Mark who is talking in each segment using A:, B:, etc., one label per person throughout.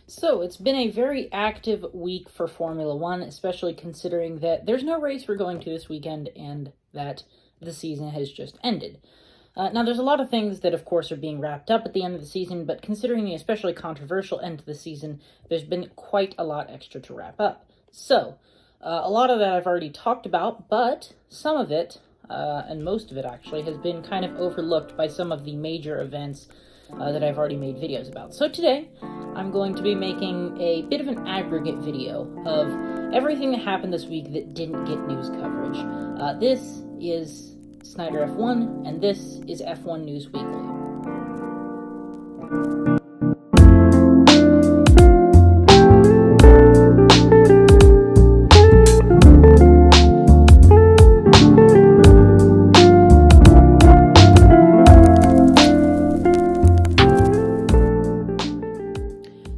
A: So it's been a very active week for Formula One, especially considering that there's no race we're going to this weekend and that the season has just ended. Now, there's a lot of things that, of course, are being wrapped up at the end of the season, but considering the especially controversial end to the season, there's been quite a lot extra to wrap up. So, a lot of that I've already talked about, but some of it, and most of it actually, has been kind of overlooked by some of the major events that I've already made videos about. So today, I'm going to be making a bit of an aggregate video of everything that happened this week that didn't get news coverage. This is Snyder F1, and this is F1 News Weekly.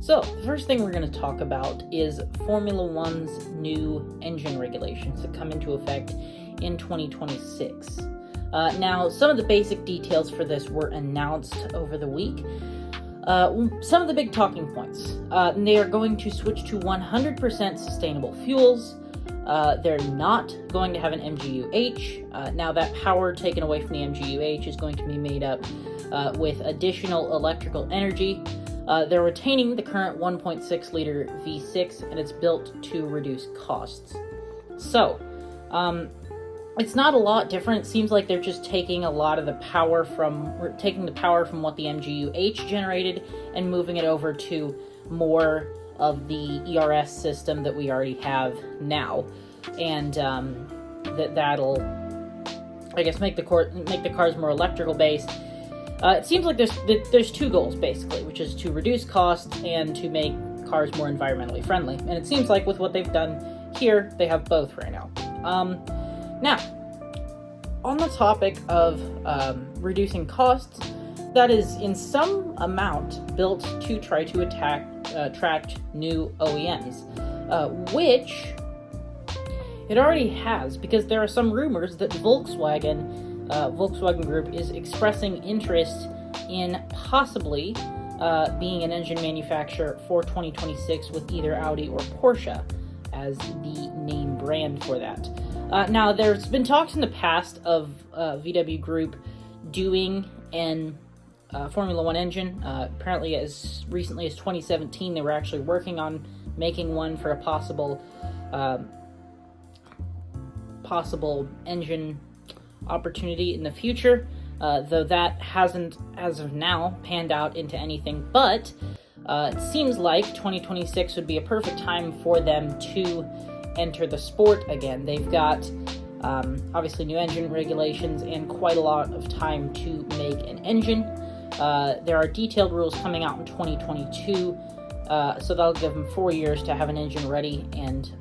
A: So, the first thing we're going to talk about is Formula One's new engine regulations that come into effect in 2026. Now, some of the basic details for this were announced over the week. Some of the big talking points. They are going to switch to 100% sustainable fuels. They're not going to have an MGU-H. Now, that power taken away from the MGU-H is going to be made up with additional electrical energy. They're retaining the current 1.6-liter V6, and it's built to reduce costs. So, it's not a lot different. It seems like they're just taking a lot of the power from what the MGU-H generated and moving it over to more of the ERS system that we already have now, and that'll, I guess, make the cars more electrical based. It seems like there's two goals, basically, which is to reduce costs and to make cars more environmentally friendly. And it seems like with what they've done here, they have both right now. Now, on the topic of reducing costs, that is in some amount built to try to attract new OEMs, which it already has, because there are some rumors that Volkswagen Group is expressing interest in possibly being an engine manufacturer for 2026 with either Audi or Porsche as the name brand for that. Now, there's been talks in the past of VW Group doing an Formula One engine. Apparently, as recently as 2017, they were actually working on making one for a possible engine opportunity in the future, though that hasn't, as of now, panned out into anything. But it seems like 2026 would be a perfect time for them to enter the sport again. They've got obviously new engine regulations and quite a lot of time to make an engine. There are detailed rules coming out in 2022, so that'll give them 4 years to have an engine ready and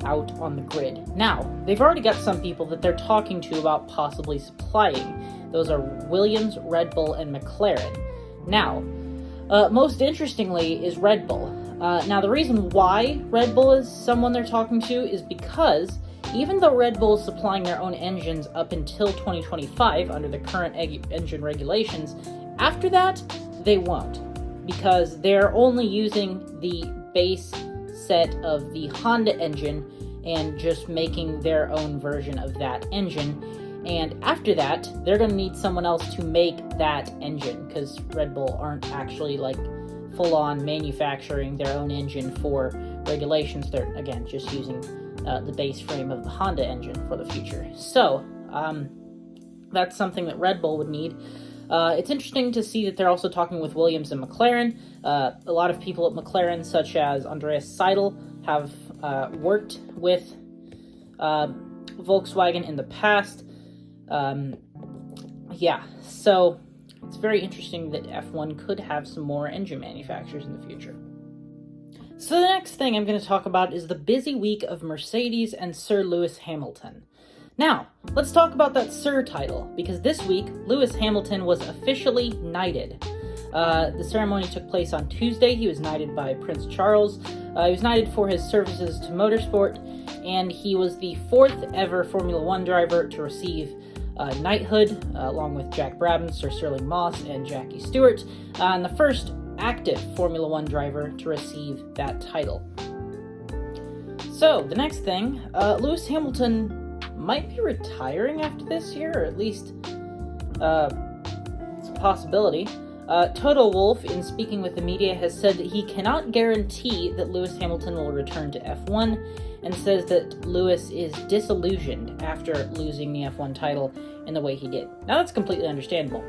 A: out on the grid. Now, they've already got some people that they're talking to about possibly supplying. Those are Williams, Red Bull, and McLaren. Now, most interestingly is Red Bull. Now, the reason why Red Bull is someone they're talking to is because even though Red Bull is supplying their own engines up until 2025 under the current engine regulations, after that, they won't, because they're only using the base set of the Honda engine and just making their own version of that engine. And after that, they're going to need someone else to make that engine, because Red Bull aren't actually like full-on manufacturing their own engine for regulations. They're, again, just using the base frame of the Honda engine for the future. So, that's something that Red Bull would need. It's interesting to see that they're also talking with Williams and McLaren. A lot of people at McLaren, such as Andreas Seidel, have worked with Volkswagen in the past. So it's very interesting that F1 could have some more engine manufacturers in the future. So the next thing I'm going to talk about is the busy week of Mercedes and Sir Lewis Hamilton. Now, let's talk about that Sir title, because this week, Lewis Hamilton was officially knighted. The ceremony took place on Tuesday. He was knighted by Prince Charles. He was knighted for his services to motorsport, and he was the fourth ever Formula One driver to receive knighthood, along with Jack Brabham, Sir Sterling Moss, and Jackie Stewart, and the first active Formula One driver to receive that title. So, the next thing, Lewis Hamilton might be retiring after this year, or at least it's a possibility. Toto Wolff, in speaking with the media, has said that he cannot guarantee that Lewis Hamilton will return to F1, and says that Lewis is disillusioned after losing the F1 title in the way he did. Now, that's completely understandable.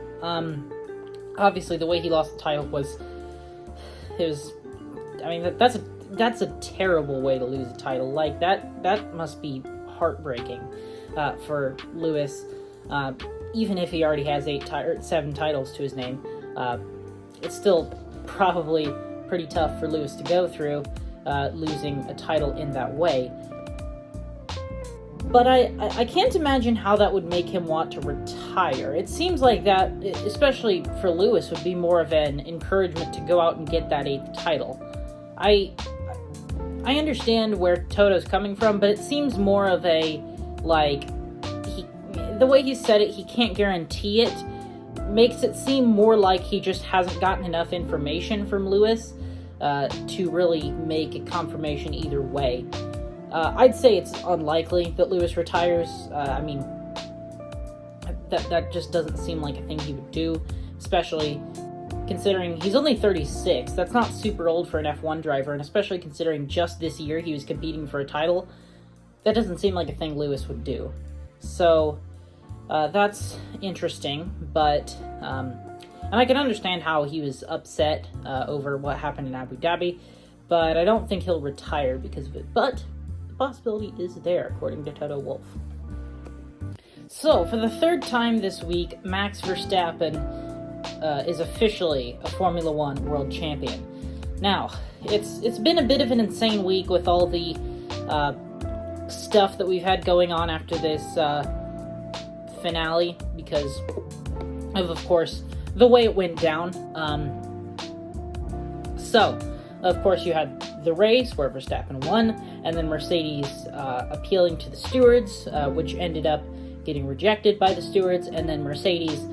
A: Obviously, the way he lost the title that's a terrible way to lose a title. Like, that must be heartbreaking for Lewis, even if he already has 7 titles to his name. It's still probably pretty tough for Lewis to go through, losing a title in that way. But I can't imagine how that would make him want to retire. It seems like that, especially for Lewis, would be more of an encouragement to go out and get that 8th title. I understand where Toto's coming from, but it seems more of a, like, the way he said it, he can't guarantee it, makes it seem more like he just hasn't gotten enough information from Lewis to really make a confirmation either way. I'd say it's unlikely that Lewis retires. That just doesn't seem like a thing he would do, especially considering he's only 36. That's not super old for an F1 driver, and especially considering just this year he was competing for a title, that doesn't seem like a thing Lewis would do. So, that's interesting, but, and I can understand how he was upset over what happened in Abu Dhabi, but I don't think he'll retire because of it. But the possibility is there, according to Toto Wolff. So, for the 3rd time this week, Max Verstappen is officially a Formula One world champion. Now, it's been a bit of an insane week with all the stuff that we've had going on after this finale, because of course, the way it went down. So, of course, you had the race where Verstappen won, and then Mercedes appealing to the stewards, which ended up getting rejected by the stewards, and then Mercedes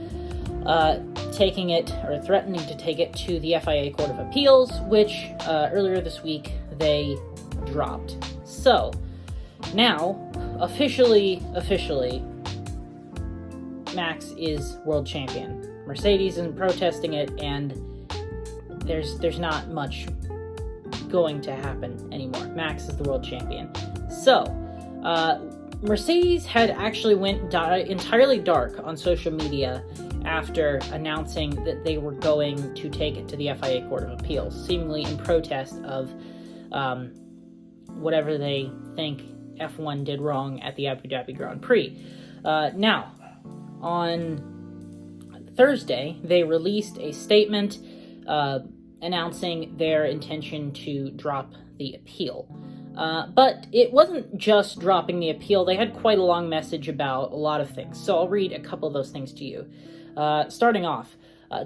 A: taking it, or threatening to take it, to the FIA Court of Appeals, which earlier this week they dropped. So, now, officially, Max is world champion. Mercedes isn't protesting it, and there's not much going to happen anymore. Max is the world champion. So, Mercedes had actually went entirely dark on social media after announcing that they were going to take it to the FIA Court of Appeals, seemingly in protest of whatever they think F1 did wrong at the Abu Dhabi Grand Prix. Now, on Thursday, they released a statement announcing their intention to drop the appeal. But it wasn't just dropping the appeal. They had quite a long message about a lot of things. So I'll read a couple of those things to you. Starting off,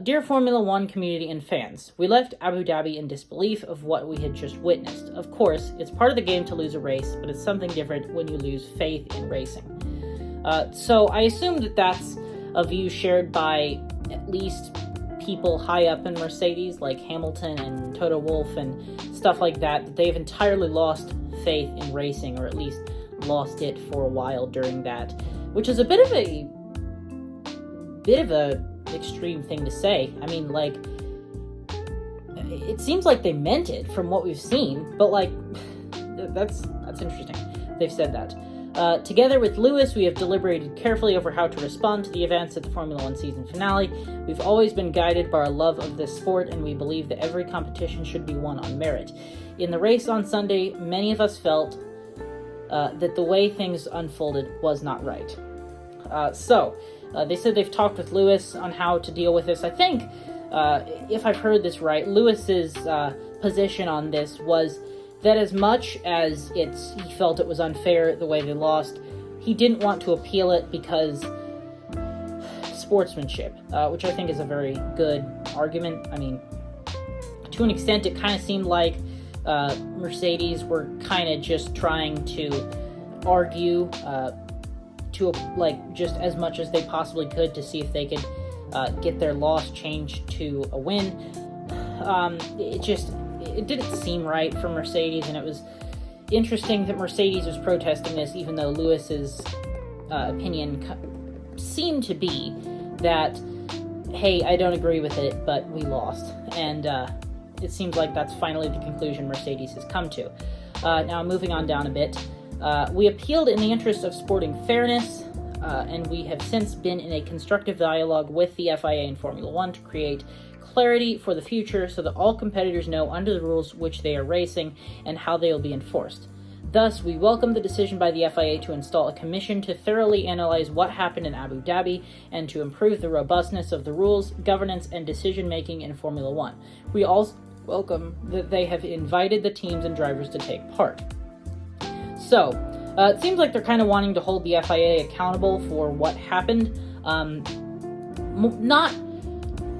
A: Dear Formula One community and fans, we left Abu Dhabi in disbelief of what we had just witnessed. Of course, it's part of the game to lose a race, but it's something different when you lose faith in racing. So I assume that that's a view shared by at least people high up in Mercedes, like Hamilton and Toto Wolff and stuff like that they've entirely lost faith in racing, or at least lost it for a while during that, which is a bit of a extreme thing to say. I mean, like, it seems like they meant it from what we've seen, but like, that's interesting. They've said that. Together with Lewis, we have deliberated carefully over how to respond to the events at the Formula One season finale. We've always been guided by our love of this sport, and we believe that every competition should be won on merit. In the race on Sunday, many of us felt that the way things unfolded was not right. So, they said they've talked with Lewis on how to deal with this. I think, if I've heard this right, Lewis's position on this was that as much as he felt it was unfair the way they lost, he didn't want to appeal it because sportsmanship, which I think is a very good argument. I mean, to an extent, it kind of seemed like Mercedes were kind of just trying to argue to just as much as they possibly could to see if they could get their loss changed to a win. it didn't seem right for Mercedes, and it was interesting that Mercedes was protesting this, even though Lewis's opinion seemed to be that, hey, I don't agree with it, but we lost. And it seems like that's finally the conclusion Mercedes has come to. Now, moving on down a bit, we appealed in the interest of sporting fairness, and we have since been in a constructive dialogue with the FIA and Formula One to create clarity for the future so that all competitors know under the rules which they are racing and how they will be enforced. Thus, we welcome the decision by the FIA to install a commission to thoroughly analyze what happened in Abu Dhabi and to improve the robustness of the rules, governance, and decision-making in Formula One. We also welcome that they have invited the teams and drivers to take part. So, it seems like they're kind of wanting to hold the FIA accountable for what happened.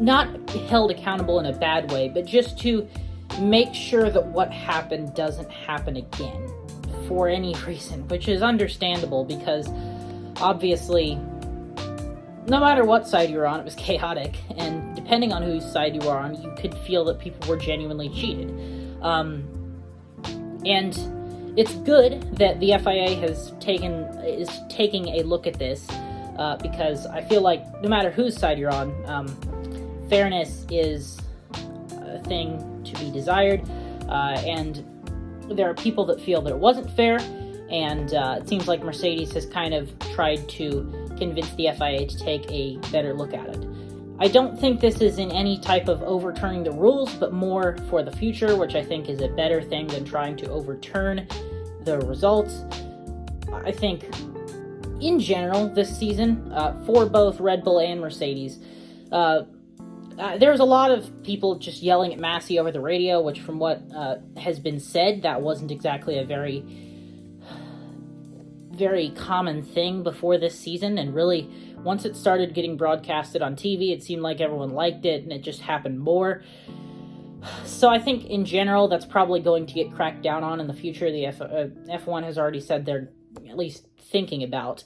A: Not held accountable in a bad way, but just to make sure that what happened doesn't happen again for any reason, which is understandable because obviously no matter what side you're on, it was chaotic, and depending on whose side you are on, you could feel that people were genuinely cheated. And it's good that the FIA is taking a look at this, because I feel like no matter whose side you're on, fairness is a thing to be desired, and there are people that feel that it wasn't fair, and it seems like Mercedes has kind of tried to convince the FIA to take a better look at it. I don't think this is in any type of overturning the rules, but more for the future, which I think is a better thing than trying to overturn the results. I think, in general, this season, for both Red Bull and Mercedes, there's a lot of people just yelling at Massey over the radio, which from what has been said, that wasn't exactly a very common thing before this season, and really, once it started getting broadcasted on TV, it seemed like everyone liked it, and it just happened more. So I think, in general, that's probably going to get cracked down on in the future. The F1 has already said they're at least thinking about,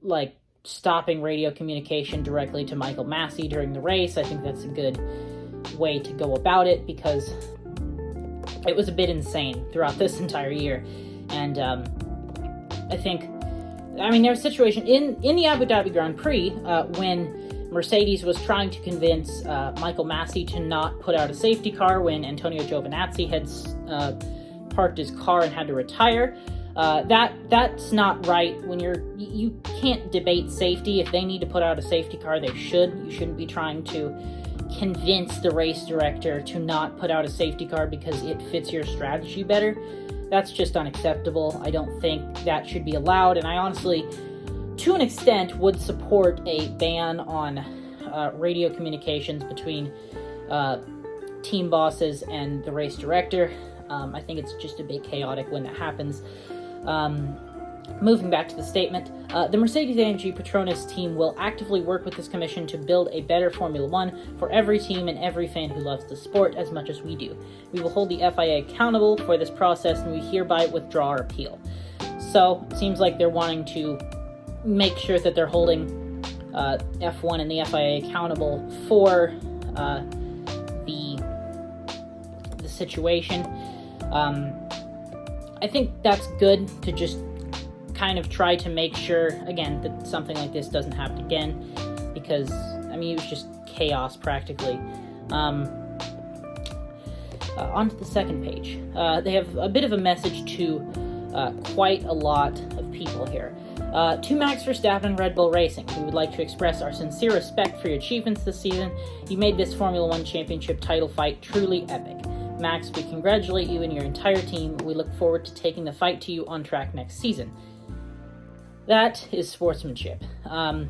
A: like, stopping radio communication directly to Michael Massey during the race. I think that's a good way to go about it, because it was a bit insane throughout this entire year. And I think, there was a situation in the Abu Dhabi Grand Prix when Mercedes was trying to convince Michael Massey to not put out a safety car when Antonio Giovinazzi had parked his car and had to retire. That's not right. When you can't debate safety. If they need to put out a safety car, they should. You shouldn't be trying to convince the race director to not put out a safety car because it fits your strategy better. That's just unacceptable. I don't think that should be allowed, and I honestly, to an extent, would support a ban on radio communications between team bosses and the race director. I think it's just a bit chaotic when that happens. Moving back to the statement, the Mercedes-AMG Petronas team will actively work with this commission to build a better Formula One for every team and every fan who loves the sport as much as we do. We will hold the FIA accountable for this process, and we hereby withdraw our appeal. So, it seems like they're wanting to make sure that they're holding F1 and the FIA accountable for the situation. I think that's good to just kind of try to make sure, again, that something like this doesn't happen again, because, it was just chaos, practically. On to the second page. They have a bit of a message to quite a lot of people here. To Max Verstappen and Red Bull Racing, we would like to express our sincere respect for your achievements this season. You made this Formula One championship title fight truly epic. Max, we congratulate you and your entire team. We look forward to taking the fight to you on track next season. That is sportsmanship. I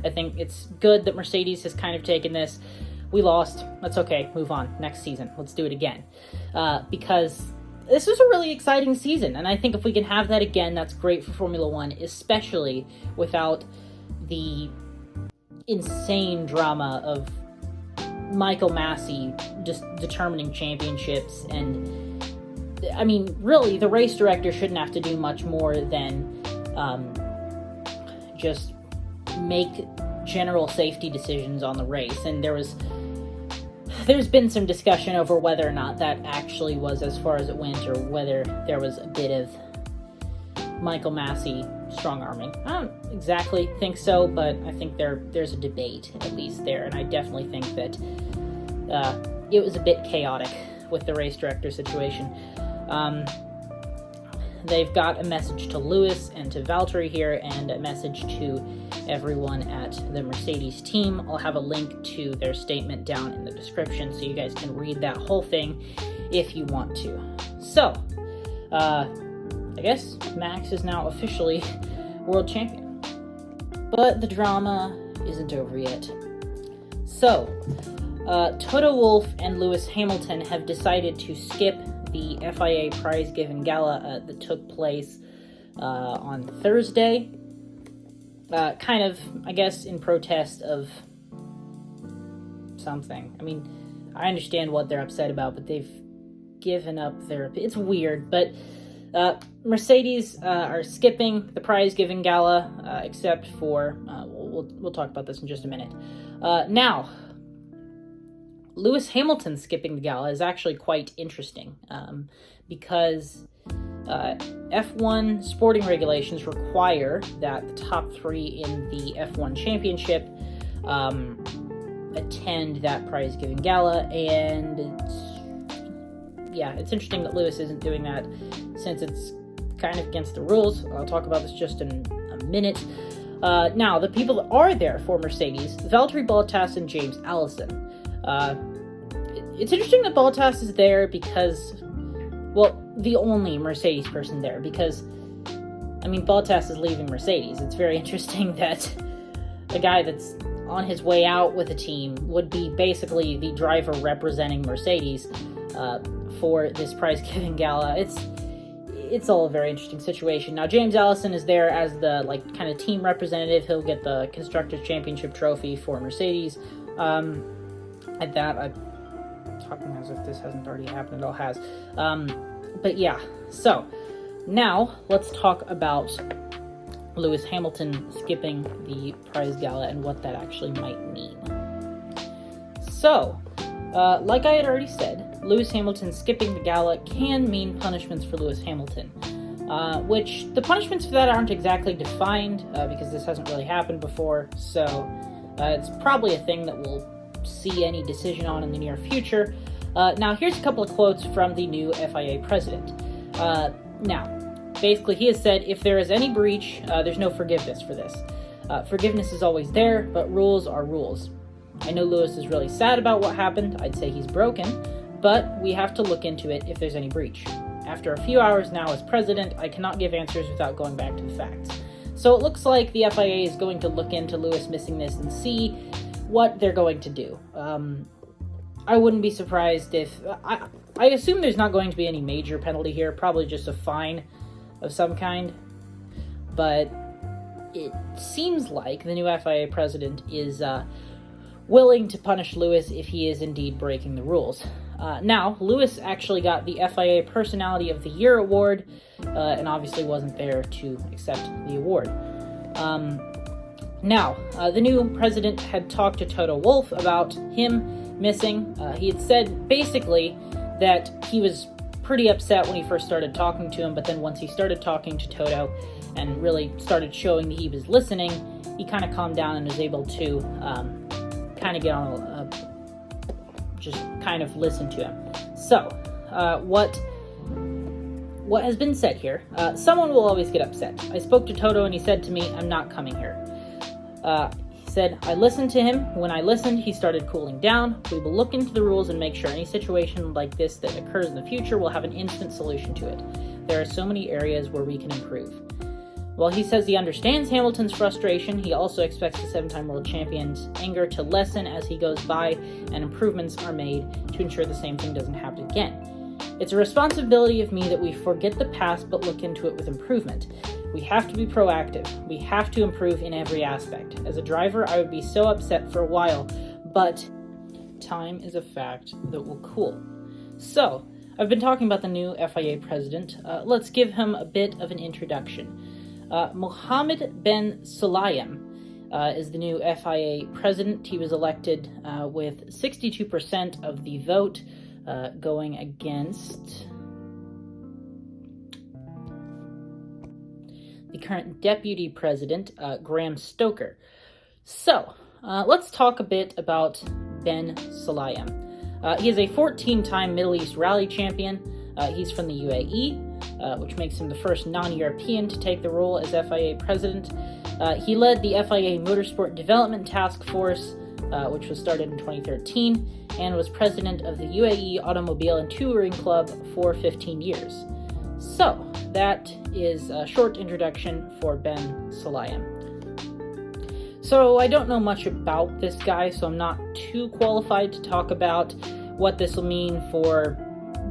A: think it's good that Mercedes has kind of taken this. We lost. That's okay. Move on. Next season. Let's do it again. Because this was a really exciting season, and I think if we can have that again, that's great for Formula One, especially without the insane drama of Michael Massey just determining championships. And really, the race director shouldn't have to do much more than just make general safety decisions on the race. And there was there's been some discussion over whether or not that actually was as far as it went, or whether there was a bit of Michael Massey strong-arming. I don't exactly think so, but I think there's a debate, at least there, and I definitely think that it was a bit chaotic with the race director situation. They've got a message to Lewis and to Valtteri here, and a message to everyone at the Mercedes team. I'll have a link to their statement down in the description, so you guys can read that whole thing if you want to. So, I guess Max is now officially world champion. But the drama isn't over yet. So, Toto Wolff and Lewis Hamilton have decided to skip the FIA prize-giving gala that took place on Thursday. Kind of, I guess, in protest of something. I mean, I understand what they're upset about, but they've given up their... It's weird, but Mercedes are skipping the prize-giving gala, except for... we'll talk about this in just a minute. Now, Lewis Hamilton skipping the gala is actually quite interesting, because F1 sporting regulations require that the top three in the F1 championship attend that prize-giving gala, and it's interesting that Lewis isn't doing that, since it's kind of against the rules. I'll talk about this just in a minute. Now, the people that are there for Mercedes, Valtteri Bottas and James Allison. It's interesting that Bottas is there because, well, the only Mercedes person there, because, I mean, Bottas is leaving Mercedes. It's very interesting that a guy that's on his way out with a team would be basically the driver representing Mercedes for this prize-giving gala. It's all a very interesting situation. Now, James Allison is there as the, kind of team representative. He'll get the Constructors' Championship trophy for Mercedes. At that, I'm talking as if this hasn't already happened. It all has. But yeah, so now let's talk about Lewis Hamilton skipping the prize gala and what that actually might mean. So, like I had already said, Lewis Hamilton skipping the gala can mean punishments for Lewis Hamilton, which the punishments for that aren't exactly defined, because this hasn't really happened before, so it's probably a thing that we'll see any decision on in the near future. Now, here's a couple of quotes from the new FIA president. Now, basically, he has said, if there is any breach, there's no forgiveness for this. Forgiveness is always there, but rules are rules. I know Lewis is really sad about what happened. I'd say he's broken, but we have to look into it if there's any breach. After a few hours now as president, I cannot give answers without going back to the facts. So it looks like the FIA is going to look into Lewis missing this and see what they're going to do. I wouldn't be surprised if... I assume there's not going to be any major penalty here, probably just a fine of some kind. But it seems like the new FIA president is willing to punish Lewis if he is indeed breaking the rules. Now, Lewis actually got the FIA Personality of the Year award, and obviously wasn't there to accept the award. Now, the new president had talked to Toto Wolff about him missing. He had said, basically, that he was pretty upset when he first started talking to him, but then once he started talking to Toto and really started showing that he was listening, he kind of calmed down and was able to kind of get on just kind of listen to him. So, what has been said here, someone will always get upset. I spoke to Toto and he said to me, I'm not coming here. He said, I listened to him. When I listened, he started cooling down. We will look into the rules and make sure any situation like this that occurs in the future will have an instant solution to it. There are so many areas where we can improve. While he says he understands Hamilton's frustration, he also expects the seven-time world champion's anger to lessen as he goes by and improvements are made to ensure the same thing doesn't happen again. It's a responsibility of me that we forget the past but look into it with improvement. We have to be proactive. We have to improve in every aspect. As a driver, I would be so upset for a while, but time is a fact that will cool. So, I've been talking about the new FIA president. Let's give him a bit of an introduction. Mohammed Ben Sulayem is the new FIA president. He was elected with 62% of the vote, going against the current deputy president, Graham Stoker. So, let's talk a bit about Ben Sulayem. He is a 14-time Middle East Rally champion. He's from the UAE, which makes him the first non-European to take the role as FIA president. He led the FIA Motorsport Development Task Force, which was started in 2013, and was president of the UAE Automobile and Touring Club for 15 years. So, that is a short introduction for Ben Sulayem. So, I don't know much about this guy, so I'm not too qualified to talk about what this will mean for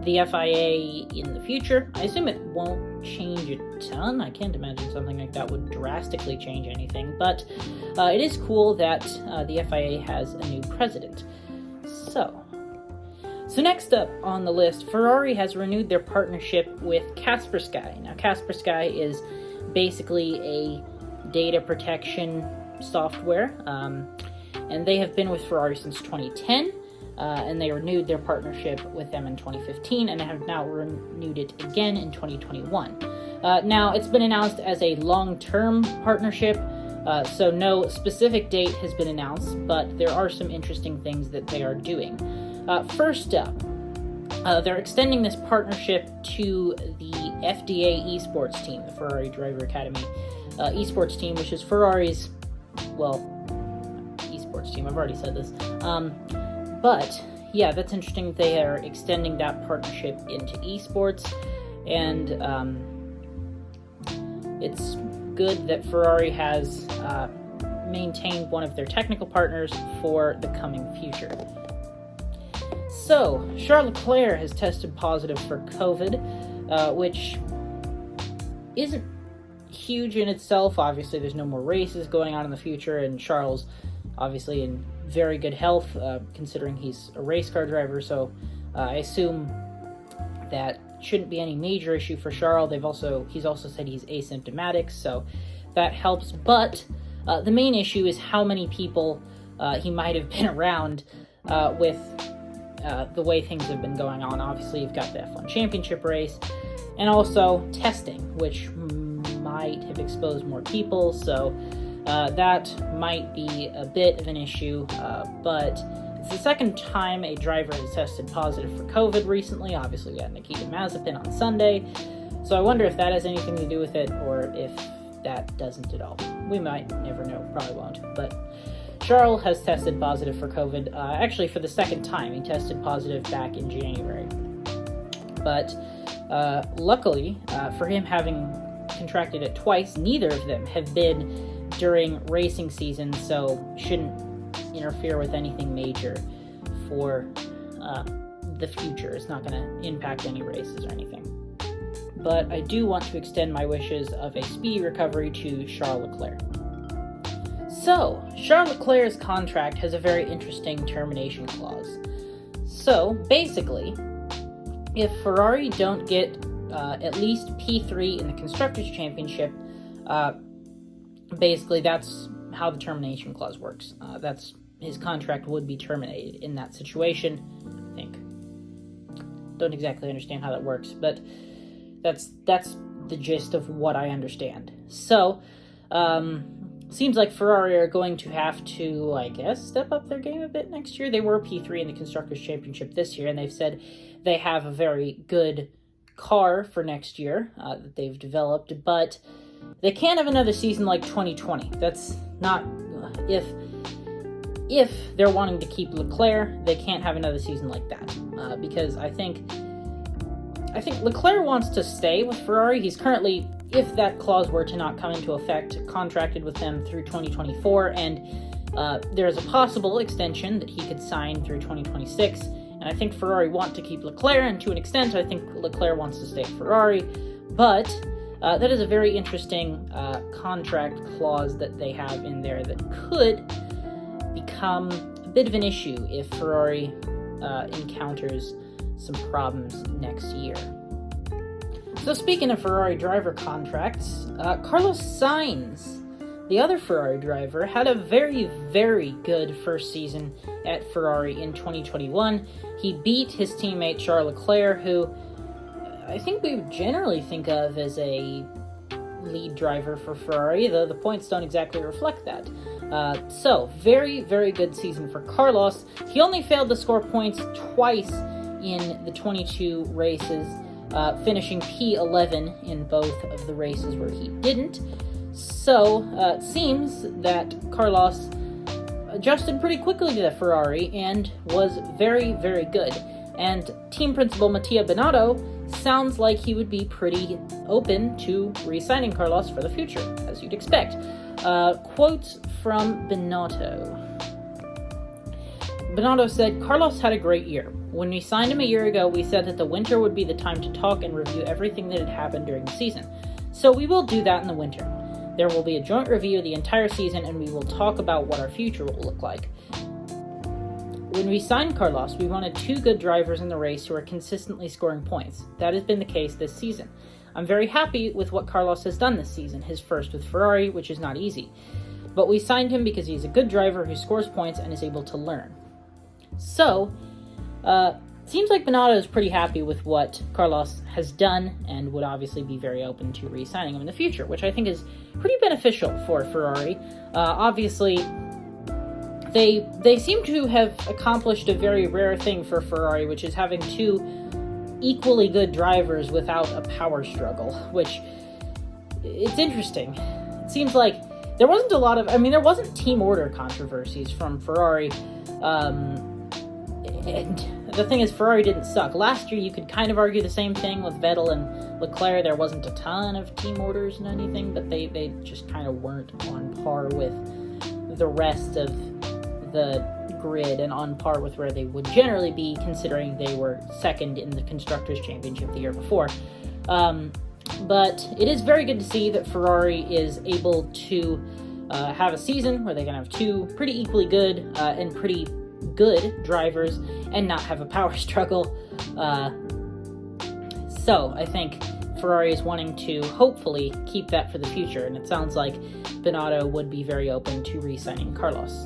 A: the FIA in the future. I assume it won't change a ton. I can't imagine something like that would drastically change anything, but it is cool that the FIA has a new president. So next up on the list, Ferrari has renewed their partnership with Kaspersky. Now, Kaspersky is basically a data protection software, and they have been with Ferrari since 2010, and they renewed their partnership with them in 2015, and have now renewed it again in 2021. Now, it's been announced as a long-term partnership, so no specific date has been announced, but there are some interesting things that they are doing. First up, they're extending this partnership to the FDA esports team, the Ferrari Driver Academy esports team, which is Ferrari's, esports team. I've already said this. But, yeah, that's interesting. They are extending that partnership into esports, and it's good that Ferrari has maintained one of their technical partners for the coming future. So, Charles Leclerc has tested positive for COVID, which isn't huge in itself. Obviously, there's no more races going on in the future, and Charles, obviously, in very good health, considering he's a race car driver, so I assume that shouldn't be any major issue for Charles. He's also said he's asymptomatic, so that helps, but the main issue is how many people he might have been around with the way things have been going on. Obviously, you've got the F1 Championship race, and also testing, which might have exposed more people, so that might be a bit of an issue, but it's the second time a driver has tested positive for COVID recently. Obviously, we had Nikita Mazepin on Sunday, so I wonder if that has anything to do with it, or if that doesn't at all. We might never know, probably won't, but Charles has tested positive for COVID, actually for the second time. He tested positive back in January. But luckily, for him having contracted it twice, neither of them have been during racing season, so shouldn't interfere with anything major for the future. It's not going to impact any races or anything. But I do want to extend my wishes of a speedy recovery to Charles Leclerc. So, Charles Leclerc's contract has a very interesting termination clause. So, basically, if Ferrari don't get at least P3 in the Constructors' Championship, basically that's how the termination clause works. His contract would be terminated in that situation, I think. Don't exactly understand how that works, but that's the gist of what I understand. So, seems like Ferrari are going to have to, I guess, step up their game a bit next year. They were P3 in the Constructors' Championship this year, and they've said they have a very good car for next year that they've developed, but they can't have another season like 2020. That's not... If they're wanting to keep Leclerc, they can't have another season like that, because I think Leclerc wants to stay with Ferrari. He's currently, if that clause were to not come into effect, contracted with them through 2024, and there's a possible extension that he could sign through 2026, and I think Ferrari want to keep Leclerc, and to an extent, I think Leclerc wants to stay at Ferrari, but that is a very interesting contract clause that they have in there that could become a bit of an issue if Ferrari encounters some problems next year. So speaking of Ferrari driver contracts, Carlos Sainz the other Ferrari driver, had a very, very good first season at Ferrari in 2021. He beat his teammate Charles Leclerc, who I think we would generally think of as a lead driver for Ferrari, though the points don't exactly reflect that. So, very, very good season for Carlos. He only failed to score points twice in the 22 races, finishing P11 in both of the races where he didn't. So, it seems that Carlos adjusted pretty quickly to the Ferrari and was very, very good. And team principal Mattia Binotto sounds like he would be pretty open to re-signing Carlos for the future, as you'd expect. Quotes from Binotto. Binotto said, "Carlos had a great year. When we signed him a year ago, we said that the winter would be the time to talk and review everything that had happened during the season. So we will do that in the winter. There will be a joint review of the entire season, and we will talk about what our future will look like. When we signed Carlos, we wanted two good drivers in the race who are consistently scoring points. That has been the case this season. I'm very happy with what Carlos has done this season, his first with Ferrari, which is not easy. But we signed him because he's a good driver who scores points and is able to learn." So, seems like Binotto is pretty happy with what Carlos has done and would obviously be very open to re-signing him in the future, which I think is pretty beneficial for Ferrari. Obviously, they seem to have accomplished a very rare thing for Ferrari, which is having two equally good drivers without a power struggle, which, it's interesting. It seems like there wasn't there wasn't team order controversies from Ferrari, and the thing is, Ferrari didn't suck. Last year, you could kind of argue the same thing with Vettel and Leclerc. There wasn't a ton of team orders and anything, but they just kind of weren't on par with the rest of the grid and on par with where they would generally be, considering they were second in the Constructors' Championship the year before. But it is very good to see that Ferrari is able to have a season where they can have two pretty equally good and pretty good drivers and not have a power struggle. So I think Ferrari is wanting to hopefully keep that for the future, and it sounds like Binotto would be very open to re-signing Carlos.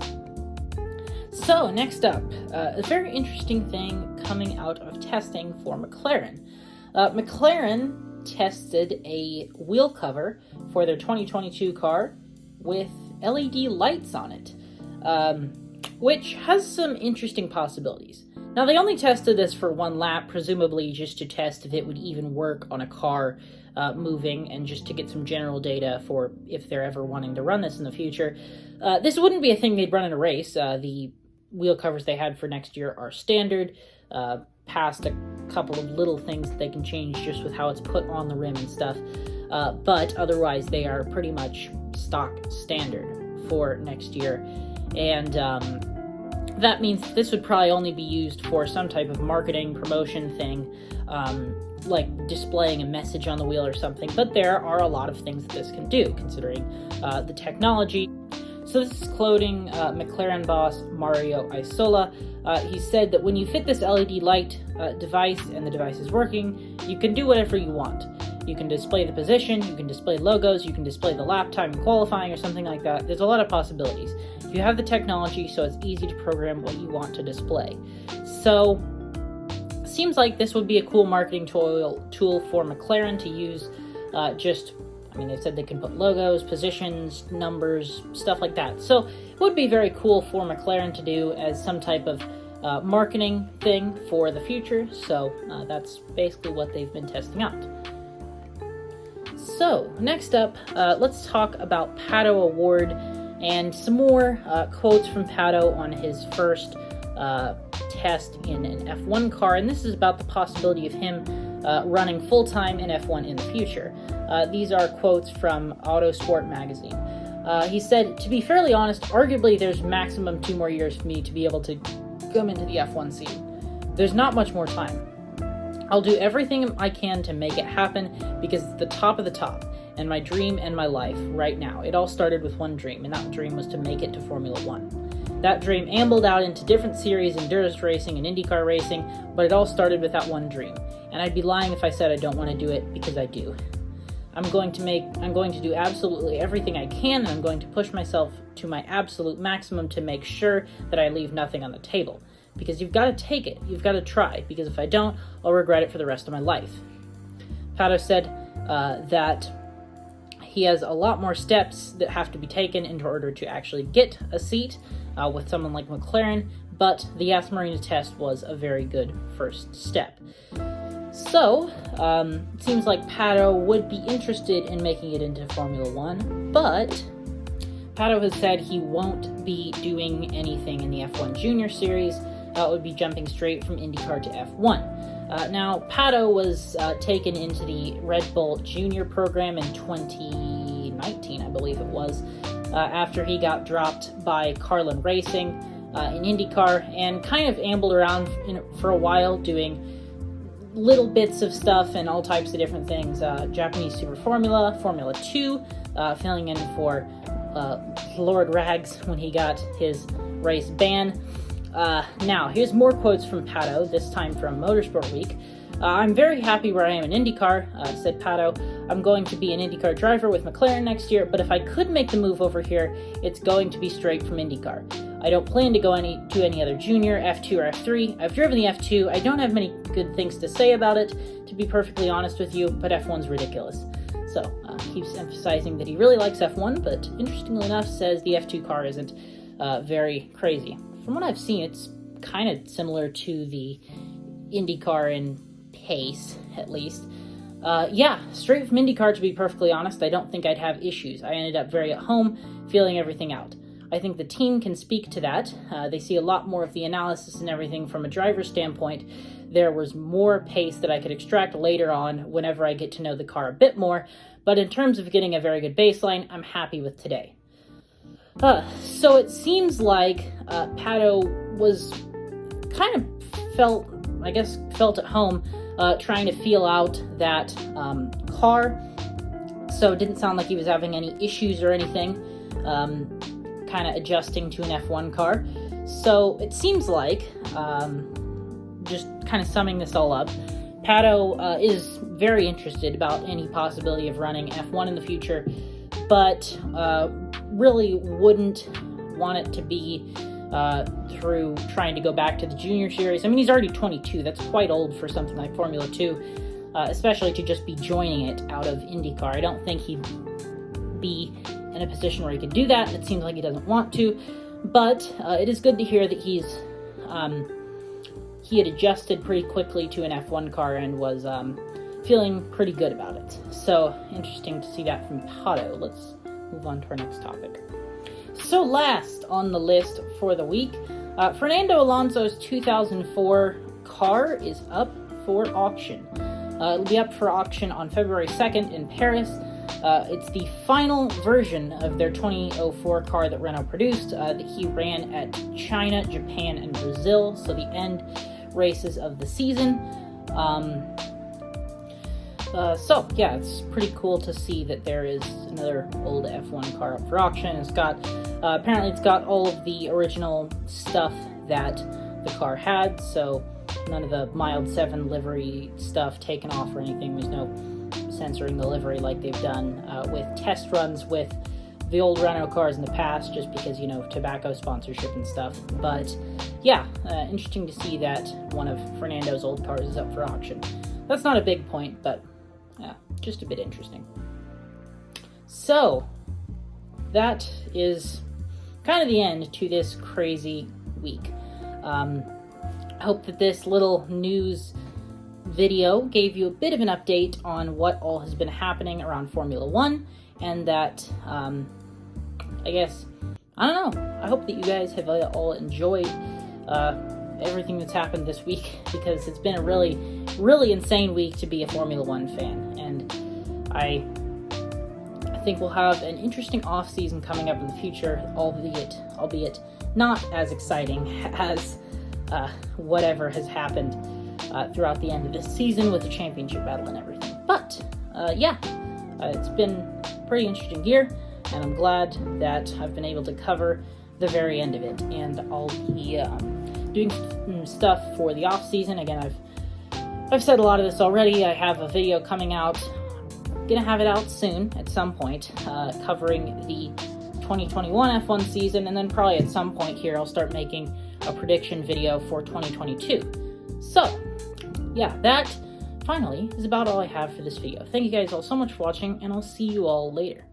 A: So next up, a very interesting thing coming out of testing for McLaren. McLaren tested a wheel cover for their 2022 car with LED lights on it, which has some interesting possibilities. Now, they only tested this for one lap, presumably just to test if it would even work on a car moving, and just to get some general data for if they're ever wanting to run this in the future. This wouldn't be a thing they'd run in a race. The wheel covers they had for next year are standard, past a couple of little things that they can change just with how it's put on the rim and stuff. But otherwise, they are pretty much stock standard for next year. And that means this would probably only be used for some type of marketing promotion thing, like displaying a message on the wheel or something. But there are a lot of things that this can do, considering the technology. So this is quoting McLaren boss Mario Isola. He said that when you fit this LED light device and the device is working, you can do whatever you want. You can display the position, you can display logos, you can display the lap time in qualifying or something like that. There's a lot of possibilities. You have the technology, so it's easy to program what you want to display. So, seems like this would be a cool marketing tool for McLaren to use. They said they can put logos, positions, numbers, stuff like that. So, it would be very cool for McLaren to do as some type of marketing thing for the future. So, that's basically what they've been testing out. So, next up, let's talk about Pato Award and some more quotes from Pato on his first test in an F1 car. And this is about the possibility of him running full-time in F1 in the future. These are quotes from Autosport magazine. He said, "To be fairly honest, arguably there's maximum 2 more years for me to be able to come into the F1 scene. There's not much more time. I'll do everything I can to make it happen because it's the top of the top, and my dream and my life right now. It all started with one dream, and that dream was to make it to Formula One. That dream ambled out into different series, endurance racing and IndyCar racing, but it all started with that one dream. And I'd be lying if I said I don't want to do it, because I do. I'm going to do absolutely everything I can, and I'm going to push myself to my absolute maximum to make sure that I leave nothing on the table. Because you've got to take it. You've got to try. Because if I don't, I'll regret it for the rest of my life. Pato said that he has a lot more steps that have to be taken in order to actually get a seat with someone like McLaren, but the Yas Marina test was a very good first step. So, it seems like Pato would be interested in making it into Formula One, but Pato has said he won't be doing anything in the F1 Junior Series. It would be jumping straight from IndyCar to F1. Now, Pato was taken into the Red Bull Junior program in 2019, I believe it was, after he got dropped by Carlin Racing in IndyCar, and kind of ambled around for a while doing little bits of stuff and all types of different things. Japanese Super Formula, Formula 2, filling in for Lord Rags when he got his race ban. Now, here's more quotes from Pato, this time from Motorsport Week. I'm very happy where I am in IndyCar, said Pato. I'm going to be an IndyCar driver with McLaren next year, but if I could make the move over here, it's going to be straight from IndyCar. I don't plan to go to any other junior, F2 or F3. I've driven the F2. I don't have many good things to say about it, to be perfectly honest with you, but F1's ridiculous. So, keeps emphasizing that he really likes F1, but interestingly enough says the F2 car isn't very crazy. From what I've seen, it's kind of similar to the IndyCar in pace, at least. Yeah, straight from IndyCar, to be perfectly honest, I don't think I'd have issues. I ended up very at home, feeling everything out. I think the team can speak to that. They see a lot more of the analysis and everything from a driver's standpoint. There was more pace that I could extract later on whenever I get to know the car a bit more, but in terms of getting a very good baseline, I'm happy with today. So it seems like Pato was kind of felt at home trying to feel out that car, so it didn't sound like he was having any issues or anything, kind of adjusting to an F1 car. So it seems like, just kind of summing this all up, Pato is very interested about any possibility of running F1 in the future, but really wouldn't want it to be through trying to go back to the junior series. I mean, he's already 22. That's quite old for something like Formula 2, especially to just be joining it out of IndyCar. I don't think he'd be in a position where he could do that. It seems like he doesn't want to, but it is good to hear that he had adjusted pretty quickly to an F1 car and was feeling pretty good about it. So, interesting to see that from Pato. Let's move on to our next topic. So last on the list for the week, Fernando Alonso's 2004 car is up for auction. It'll be up for auction on February 2nd in Paris. It's the final version of their 2004 car that Renault produced, that he ran at China, Japan, and Brazil, so the end races of the season. So yeah, it's pretty cool to see that there is another old F1 car up for auction. It's got, apparently it's got all of the original stuff that the car had, so none of the mild 7 livery stuff taken off or anything. There's no censoring the livery like they've done with test runs with the old Renault cars in the past, just because, you know, tobacco sponsorship and stuff. But yeah, interesting to see that one of Fernando's old cars is up for auction. That's not a big point, but yeah, just a bit interesting. So, that is kind of the end to this crazy week. I hope that this little news video gave you a bit of an update on what all has been happening around Formula One, and that, I guess, I don't know, I hope that you guys have all enjoyed everything that's happened this week, because it's been a really, really insane week to be a Formula One fan, and I think we'll have an interesting off-season coming up in the future, albeit not as exciting as whatever has happened throughout the end of this season with the championship battle and everything. But, yeah, it's been a pretty interesting year, and I'm glad that I've been able to cover the very end of it, and I'll be doing stuff for the off-season. Again, I've said a lot of this already. I have a video coming out gonna have it out soon at some point, covering the 2021 F1 season, and then probably at some point here I'll start making a prediction video for 2022. So, yeah, that finally is about all I have for this video. Thank you guys all so much for watching, and I'll see you all later.